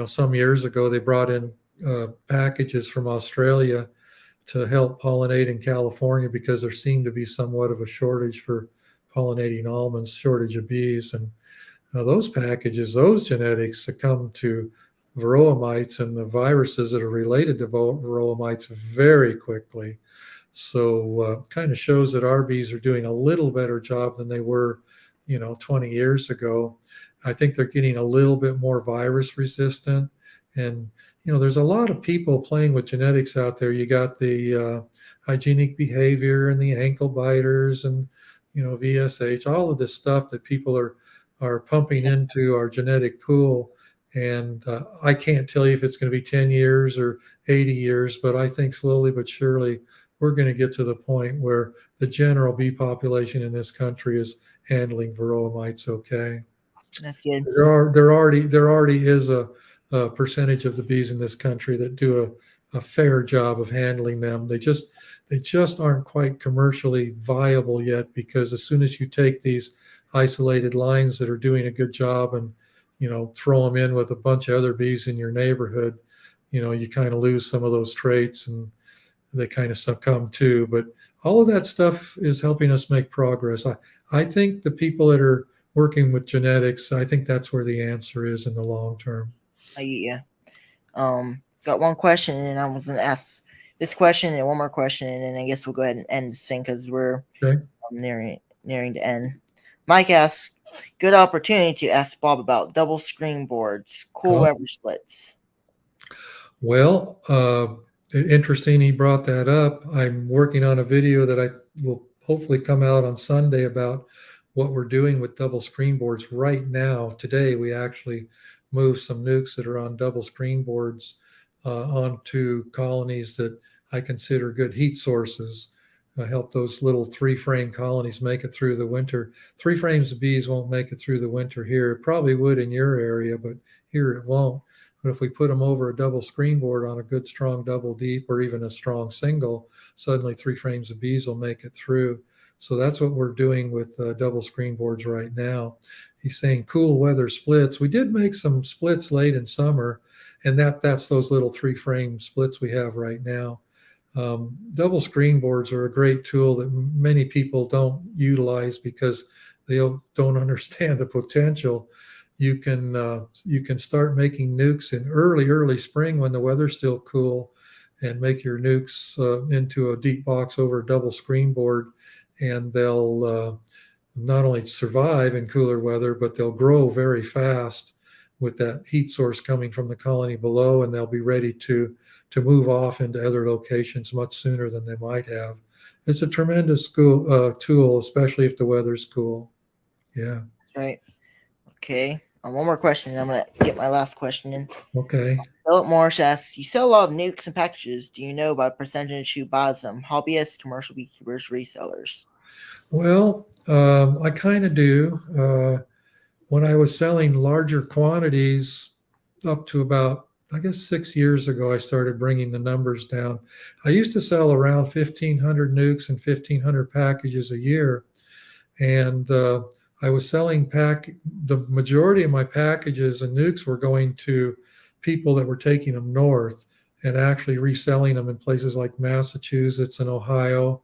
some years ago they brought in packages from Australia to help pollinate in California because there seemed to be somewhat of a shortage for pollinating almonds, shortage of bees. And those packages, those genetics succumb to Varroa mites and the viruses that are related to Varroa mites very quickly. So kind of shows that our bees are doing a little better job than they were, 20 years ago. I think they're getting a little bit more virus resistant. And, there's a lot of people playing with genetics out there. You got the hygienic behavior and the ankle biters and, VSH, all of this stuff that people are pumping into our genetic pool. And I can't tell you if it's going to be 10 years or 80 years, but I think slowly but surely we're going to get to the point where the general bee population in this country is handling Varroa mites okay. That's good. There already is a percentage of the bees in this country that do a fair job of handling them. They just aren't quite commercially viable yet, because as soon as you take these isolated lines that are doing a good job and throw them in with a bunch of other bees in your neighborhood, you kind of lose some of those traits and they kind of succumb too. But all of that stuff is helping us make progress. I think the people that are working with genetics, I think that's where the answer is in the long term. Yeah. Got one question, and I was going to ask this question and one more question, and then I guess we'll go ahead and end this thing because we're nearing the end. Mike asks, good opportunity to ask Bob about double screen boards, cool weather splits. Well, interesting he brought that up. I'm working on a video that I will hopefully come out on Sunday about what we're doing with double screen boards right now. Today, we actually moved some nukes that are on double screen boards onto colonies that I consider good heat sources. Help those little 3-frame colonies make it through the winter. 3 frames of bees won't make it through the winter here. It probably would in your area, but here it won't. But if we put them over a double screen board on a good strong double deep or even a strong single, suddenly 3 frames of bees will make it through. So that's what we're doing with double screen boards right now. He's saying cool weather splits. We did make some splits late in summer, and that's those little 3-frame splits we have right now. Double screen boards are a great tool that many people don't utilize because they don't understand the potential. You can start making nukes in early spring when the weather's still cool, and make your nukes into a deep box over a double screen board, and they'll not only survive in cooler weather, but they'll grow very fast with that heat source coming from the colony below, and they'll be ready to move off into other locations much sooner than they might have. It's a tremendous tool, especially if the weather's cool. Yeah. Right. Okay. One more question, and I'm going to get my last question in. Okay. Philip Morris asks, you sell a lot of nukes and packages. Do you know by percentage who buys them? Hobbyists, commercial beekeepers, resellers? Well, I kind of do. When I was selling larger quantities up to about, I guess, 6 years ago, I started bringing the numbers down. I used to sell around 1,500 nukes and 1,500 packages a year. And I was selling the majority of my packages and nukes were going to people that were taking them north and actually reselling them in places like Massachusetts and Ohio.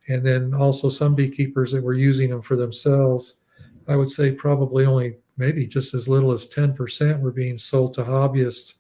And then also some beekeepers that were using them for themselves. I would say probably only maybe just as little as 10% were being sold to hobbyist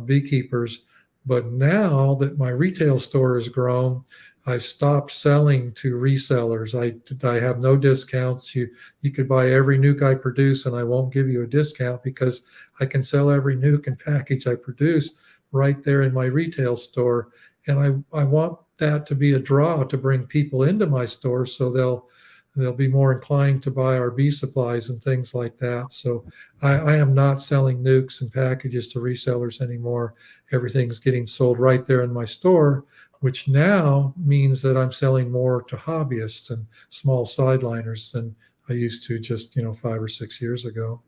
beekeepers. But now that my retail store has grown, I've stopped selling to resellers. I have no discounts. You could buy every nuke I produce and I won't give you a discount because I can sell every nuke and package I produce right there in my retail store. And I want that to be a draw to bring people into my store so they'll be more inclined to buy our bee supplies and things like that. So I am not selling nukes and packages to resellers anymore. Everything's getting sold right there in my store, which now means that I'm selling more to hobbyists and small sideliners than I used to just 5 or 6 years ago.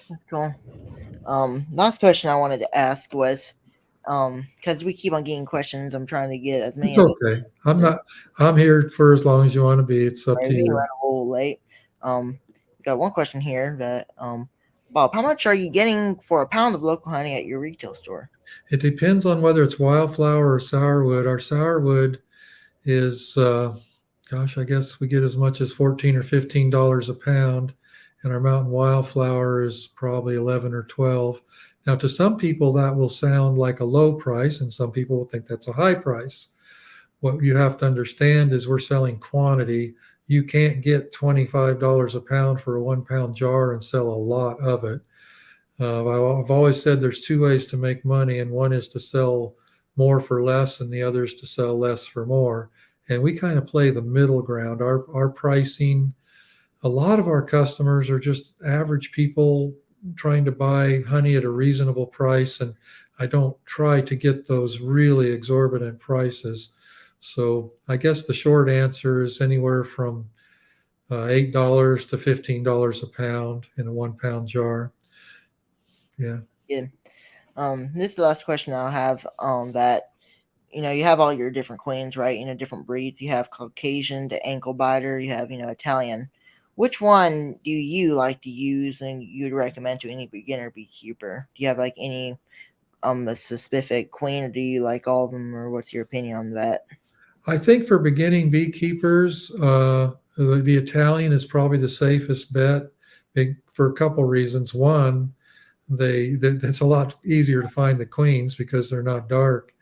That's cool. Last question I wanted to ask was, because we keep on getting questions, I'm trying to get as many It's as we okay. can. I'm here for as long as you want to be. It's up Right, to we you. run a little late. Got one question here that Bob, how much are you getting for a pound of local honey at your retail store? It depends on whether it's wildflower or sourwood. Our sourwood is, gosh, I guess we get as much as $14 or $15 a pound, and our mountain wildflower is probably 11 or 12. Now, to some people, that will sound like a low price, and some people will think that's a high price. What you have to understand is we're selling quantity. You can't get $25 a pound for a 1 pound jar and sell a lot of it. I've always said there's two ways to make money, and one is to sell more for less, and the other is to sell less for more. And we kind of play the middle ground. Our pricing, a lot of our customers are just average people trying to buy honey at a reasonable price, and I don't try to get those really exorbitant prices. So I guess the short answer is anywhere from $8 to $15 a pound in a 1 pound jar. Yeah. Yeah. This is the last question I'll have. That you have all your different queens, right? Different breeds. You have Caucasian, the ankle biter. You have Italian. Which one do you like to use, and you'd recommend to any beginner beekeeper? Do you have like any a specific queen, or do you like all of them, or what's your opinion on that? I think for beginning beekeepers, the Italian is probably the safest bet for a couple reasons. One, it's a lot easier to find the queens because they're not dark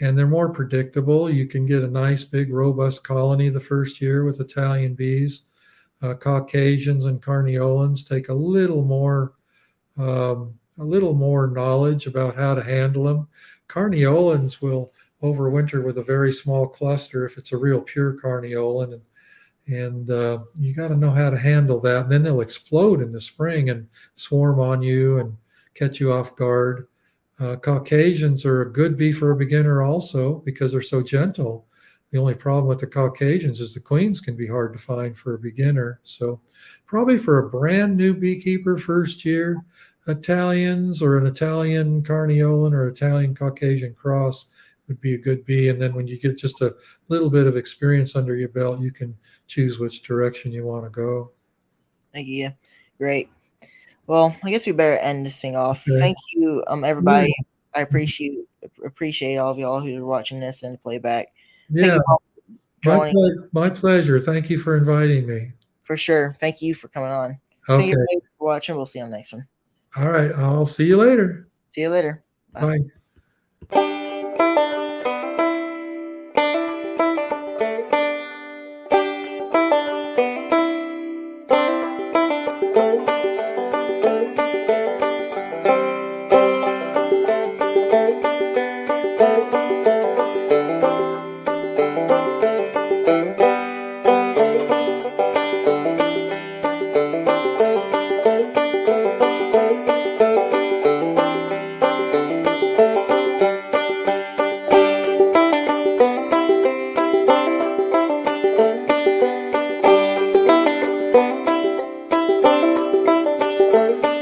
and they're more predictable. You can get a nice big robust colony the first year with Italian bees. Caucasians and Carniolans take a little more knowledge about how to handle them. Carniolans will overwinter with a very small cluster if it's a real pure Carniolan, and you got to know how to handle that. And then they'll explode in the spring and swarm on you and catch you off guard. Caucasians are a good bee for a beginner also because they're so gentle. The only problem with the Caucasians is the queens can be hard to find for a beginner. So probably for a brand new beekeeper first year, Italians or an Italian Carniolan or Italian Caucasian cross would be a good bee. And then when you get just a little bit of experience under your belt, you can choose which direction you want to go. Thank you. Great. Well, I guess we better end this thing off. Okay. Thank you, everybody. I appreciate all of y'all who are watching this and playback. Thank Yeah, you all for joining. my pleasure. Thank you for inviting me. For sure. Thank you for coming on. Thank you Okay. everybody for watching. We'll see you on the next one. All right. I'll see you later. See you later. Bye. Bye.